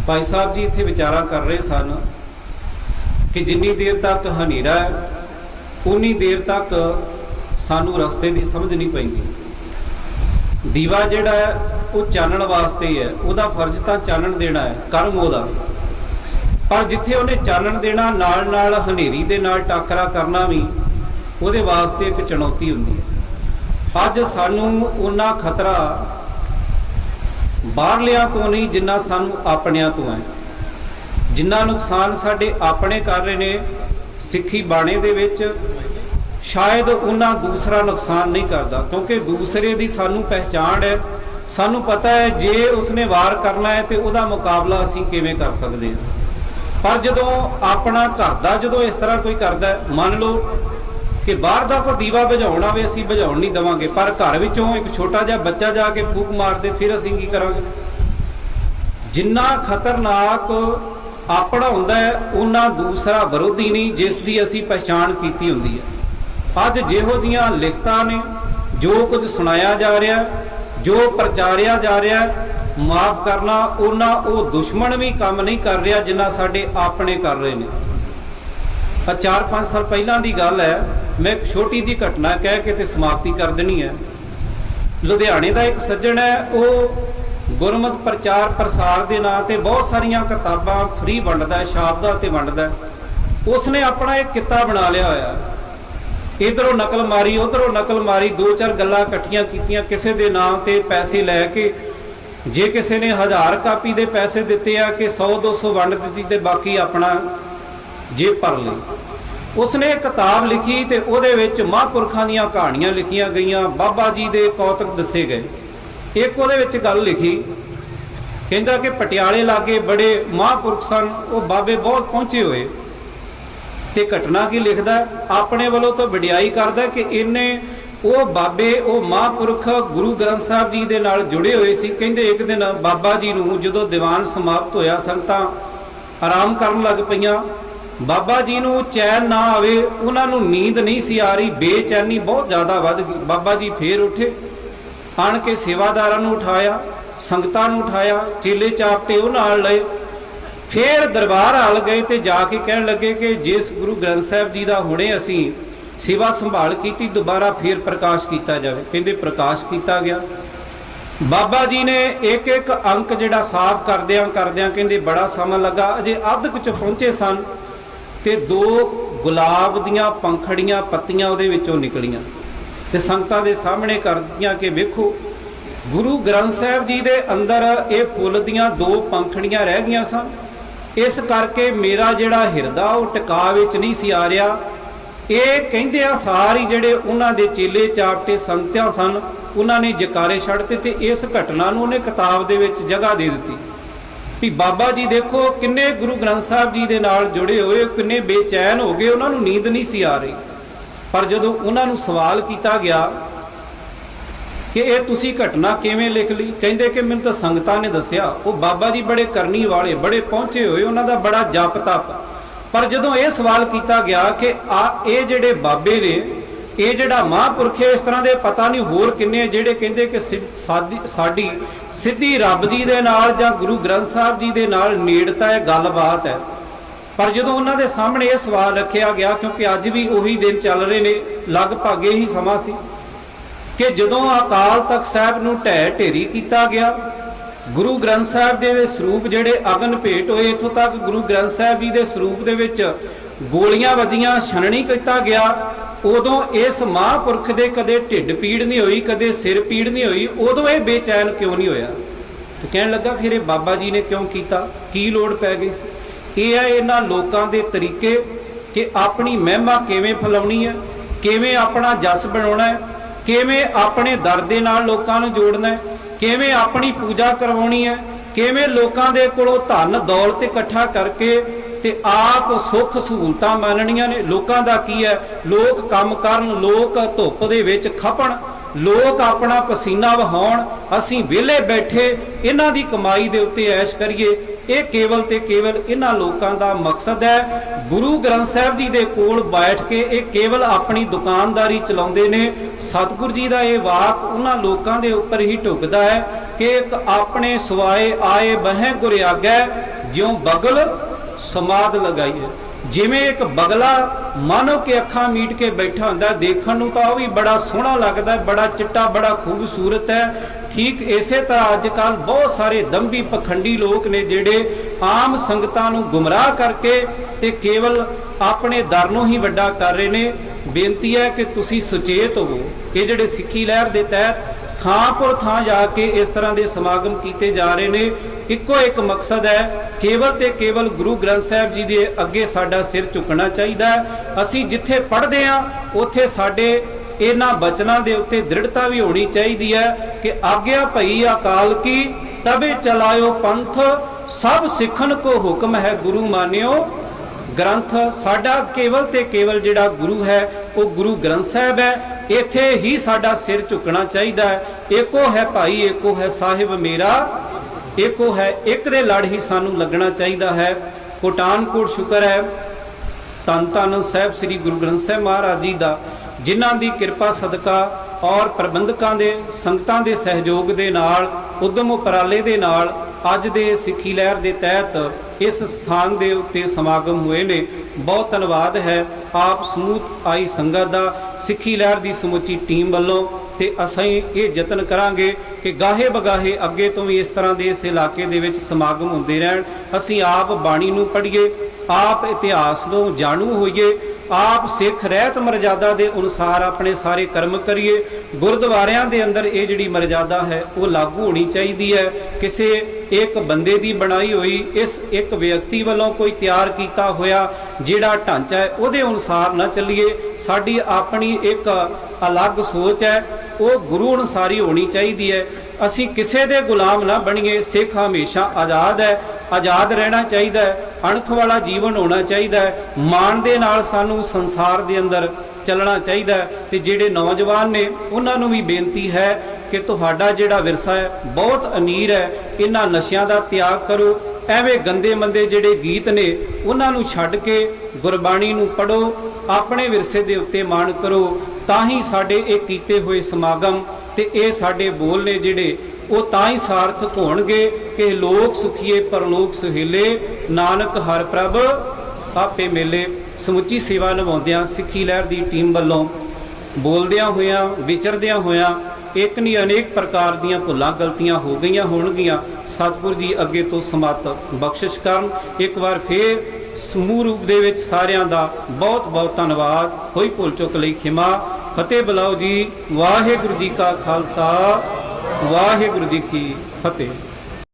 भाई साहब जी इत्थे विचारा कर रहे सन कि जिन्नी देर तक हनेरा है उन्नी देर तक सानू रस्ते की समझ नहीं पैंदी। दीवा जिहड़ा है वो चानण वास्ते ही है, उहदा फर्ज तां चानण देना है, कर्म उहदा। पर जिथे उन्हें चानण देना नाल नाल हनेरी दे नाल टाकरा करना भी उहदे वास्ते एक चुनौती हुंदी है। अज सानू उन्ना खतरा बाहरलियां तो नहीं जिन्ना सानू अपनियां तो है। जिन्ना नुकसान साडे अपने कर रहे ने सिੱਖੀ बाणे दे विच शायद उन्ना दूसरा नुकसान नहीं करता, क्योंकि दूसरे की सानू पहचान है। सानू पता है जे उसने वार करना है तो उसका मुकाबला असीं किवें कर सकते हैं। पर जदों अपना घर दा जदों इस तरह कोई करदा है, मान लो कि बाहर का कोई दीवा बुझाउणा वे असीं बुझाउण नहीं देवांगे, पर घर विचों एक छोटा जिहा बच्चा जाके फूक मार दे फिर असीं की करांगे। जिन्ना खतरनाक अपना हुंदा है उन्ना दूसरा विरोधी नहीं जिसकी असीं पहचान कीती हुंदी है। अज जिहो जिहियां लिखतां ने, जो कुछ सुनाया जा रहा है, जो प्रचारिया जा रहा है, माफ़ करना उन्ना वो दुश्मन भी काम नहीं कर रहा जिन्ना साडे अपने कर रहे हैं। 4-5 साल पहलां दी गल है, मैं एक छोटी जी घटना कह के ते समाप्ति कर देनी है। लुधियाने का एक सज्जन है, वो गुरमत प्रचार प्रसार के नाम से बहुत सारिया किताबां फ्री वंडदा है, शाबदा ते वंडदा है। उसने अपना एक किता बना लिया होया, इधरों नकल मारी उधरों नकल मारी, 2-4 गल्लां इकट्ठियां कीतियां, किसी के नाम से पैसे लैके जे किसी ने 1000 कापी के पैसे दिते आ कि 100-200 वंड दी ते बाकी अपना जेब भर ली। उसने एक किताब लिखी तो वो महापुरखों दी कहानियां लिखियां गई, बाबा जी के कौतक दसे गए। एक वो गल लिखी, कहता कि पटियाले लागे बड़े महापुरख सन, वो बाबे बहुत पहुंचे हुए। तो घटना की लिखता अपने वालों तो वडियाई करता कि इन्हें वो बाबे वो महापुरख गुरु ग्रंथ साहब जी के नाल जुड़े हुए सी। कहते एक दिन बाबा जी नूं जदों दीवान समाप्त होया, संगतां आराम करन लग पईयां, बाबा जी नूं चैन ना आवे, उन्हां नूं नींद नहीं सी आ रही, बेचैनी बहुत ज़्यादा वध गई। बाबा जी फिर उठे, आण के सेवादारां नूं उठाया, संगतां नूं उठाया, चेले चापटे वो नाल लए, फिर दरबार हाल गए तो जाके कहन लगे कि जिस गुरु ग्रंथ साहब जी का हुणे असी सेवा संभाल की, दोबारा फिर प्रकाश किया जाए। कहते प्रकाश किया गया। बाबा जी ने एक एक अंक जिहड़ा साफ करदियां करदियां कहते बड़ा समा लगा, अजे अध कुछ पहुंचे सन तो 2 गुलाब दियां पंखड़ियां पत्तियां उहदे विचों निकलियां ते संगतां दे सामने कर दित्तियां कि वेखो गुरु ग्रंथ साहब जी दे अंदर ये फुੱਲ दियां 2 पंखड़ियां रह गईयां सन, इस करके मेरा जिहड़ा हिरदा वो टिका विच नहीं सी आ रहा। ये कहंदे आ सारी जिहड़े उन्हां दे चेले चापटे संगतां सन उन्होंने जकारे छड्डते ते इस घटना नूं उन्हें किताब दे विच जगह दे दी भी बाबा जी देखो किन्ने गुरु ग्रंथ साहब जी दे नाल जुड़े हुए, किन्ने बेचैन हो गए, उन्होंने नींद नहीं सी आ रही। पर जदों उन्होंने सवाल किया गया कि ये तुसी घटना किवें लिख ली, कहंदे कि मैनूं तां संगतां ने दस्सिया, वो बाबा जी बड़े करनी वाले बड़े पहुंचे हुए, उन्हां दा बड़ा जप तप। पर जदों ये सवाल किया गया कि ये जिहड़े बाबे ने ये जिहड़ा महापुरख है, इस तरह के पता नहीं होर किन्ने जिहड़े कहंदे कि साडी सिद्धी रब जी दे नाल जां गुरु ग्रंथ साहब जी दे नाल नेड़ता है, गलबात है। पर जदों उन्हां दे सामने ये सवाल रखिया गया, क्योंकि अज भी उही दिन चल रहे ने, लगभग यही समा सी कि जदों अकाल तख्त साहब नूं ढह ढेरी किया गया, गुरु ग्रंथ साहब के स्वरूप जिहड़े अगन भेट होए, इत्थों तक गुरु ग्रंथ साहब जी के स्वरूप दे विच गोलियां वजियां, छननी किया गया, उदों इस महापुरख दे कदे ढिड पीड़ नहीं हुई, कदे सिर पीड़ नहीं हुई, उदों ये बेचैन क्यों नहीं होया। तो कहण लगा फिर बाबा जी ने क्यों किया, की लोड़ पै गई सी। ये है इन्हां लोकां दे तरीके कि अपनी महिमा किवें फैलाउणी है, किवें अपना जस बनाउणा है, किवें अपने दर दे नाल लोकां नूं जोड़ना है, किवें अपनी पूजा करवाउणी है, किवें लोकां दे कोलों धन दौलत इकट्ठा करके ते आप सुख सहूलतां मानणीਆਂ ने। लोकां दा की है, लोग काम करन, लोग धुੱਪ दे विच खपण, लोग अपना पसीना वहाउण, असीं विहले बैठे इन्हां दी कमाई दे उत्ते ऐश करिए। ये केवल ते केवल इन्हां लोकां दा मकसद है। गुरु ग्रंथ साहब जी दे कोल बैठ के ये केवल अपनी दुकानदारी चलाउंदे ने। सतगुरु जी दा ये वाक उन्हां लोकां दे उपर ही ढुकदा है कि एक अपने सुआए आए बहें गुर आगै ज्यों बगल समाद लगाई है। जिमें एक बगला मानो कि अखां मीट के बैठा हुंदा, देखण नूं तां भी बड़ा सोहना लगदा, बड़ा चिट्टा, बड़ा खूबसूरत है। ठीक इसे तरह अजकल बहुत सारे दंभी पखंडी लोग ने जिहड़े आम संगतां नूं गुमराह करके ते केवल अपने दर नूं ही वड्डा कर रहे ने। बेनती है कि तुसी सुचेत होवो। ये जिहड़े सिੱਖੀ लहर दे तहत थां पुर थां जाके इस तरह के समागम किए जा रहे ने, इक्को एक मकसद है, केवल ते केवल गुरु ग्रंथ साहिब जी के अगे साडा सिर झुकना चाहिए। असी जिथे पढ़ते हैं उत्थे साडे इन्हां बचनां दे उत्ते दृढ़ता भी होनी चाहिए है कि आज्ञा भई अकाल की तबे चलायो पंथ, सब सिखन को हुक्म है गुरु मानियो ग्रंथ। साडा केवल ते केवल जिहड़ा गुरु है वो गुरु ग्रंथ साहिब है। इत्थे ही साडा सिर झुकना चाहिए है। एको है भाई एको है साहिब मेरा, एको है एक दे लड़ ही सानू लगना चाहिए है। कोटानकोट शुक्र है धन धन साहिब श्री गुरु ग्रंथ साहिब महाराज जी का, जिन्हां दी किरपा सदका और प्रबंधकां दे संगतां दे सहयोग दे नाल उद्यम उपराले दे नाल अज दे सिੱਖੀ लहर दे तहत इस स्थान दे उत्ते समागम हुए ने। बहुत धन्यवाद है आप समूह आई संगत दा, सिੱਖੀ लहर दी समुची टीम वालों। ते असीं ये यतन करांगे कि गाहे बगाहे अगे तो भी इस तरह के इस इलाके दे विच समागम हुंदे रहण। असीं आप बाणी नूं पढ़ीए, आप इतिहास नूं जाणू होईए, आप सिख रहत मर्यादा के अनुसार अपने सारे कर्म करिए। गुरुद्वारियां दे अंदर ये जिहड़ी मर्यादा है वो लागू होनी चाहिए है। किसी एक बंदे की बनाई हुई इस एक व्यक्ति वालों कोई तैयार किया होया जिहड़ा ढांचा है उहदे अनुसार ना चलिए। साडी अपनी एक अलग सोच है, वो गुरु अनुसारी होनी चाहिए है। असी किसी दे गुलाम ना बनीए। सिख हमेशा आज़ाद है, आज़ाद रहना चाहिए है, अणख वाला जीवन होना चाहिए है। मान दे नाल सानू संसार दे अंदर चलना चाहिए है। ते जिहड़े नौजवान ने उन्हां नूं भी बेनती है कि तुहाडा जिहड़ा विरसा है बहुत अमीर है, इन्हां नशियां दा त्याग करो। एवें गंदे मंदे जिहड़े गीत ने उन्हां नूं छड्ड के गुरबाणी नूं पढ़ो, अपने विरसे दे उत्ते मान करो। तां ही साडे ये कीते होए समागम ते ये साडे बोल ने जिहड़े वो तां ही सार्थक होणगे कि लोक सुखीए परलोक सुहेले, नानक हर प्रभ आपे मेले। समुची सेवा निभाउंदियां सिੱਖੀ लहर की टीम वालों बोलदियां होइयां विचरदियां होइयां एक नहीं अनेक प्रकार दीयां भुलां गलतियां हो गईयां होणगियां। सतगुर जी अगे तो समत बख्शिश करन। एक बार फिर समूह रूप दे विच सारियां दा बहुत बहुत धन्नवाद। होई भुल चुक लई खिमा। फतेह बुलाओ जी। वाहिगुरू जी का खालसा, वाहिगुरू जी की फतेह।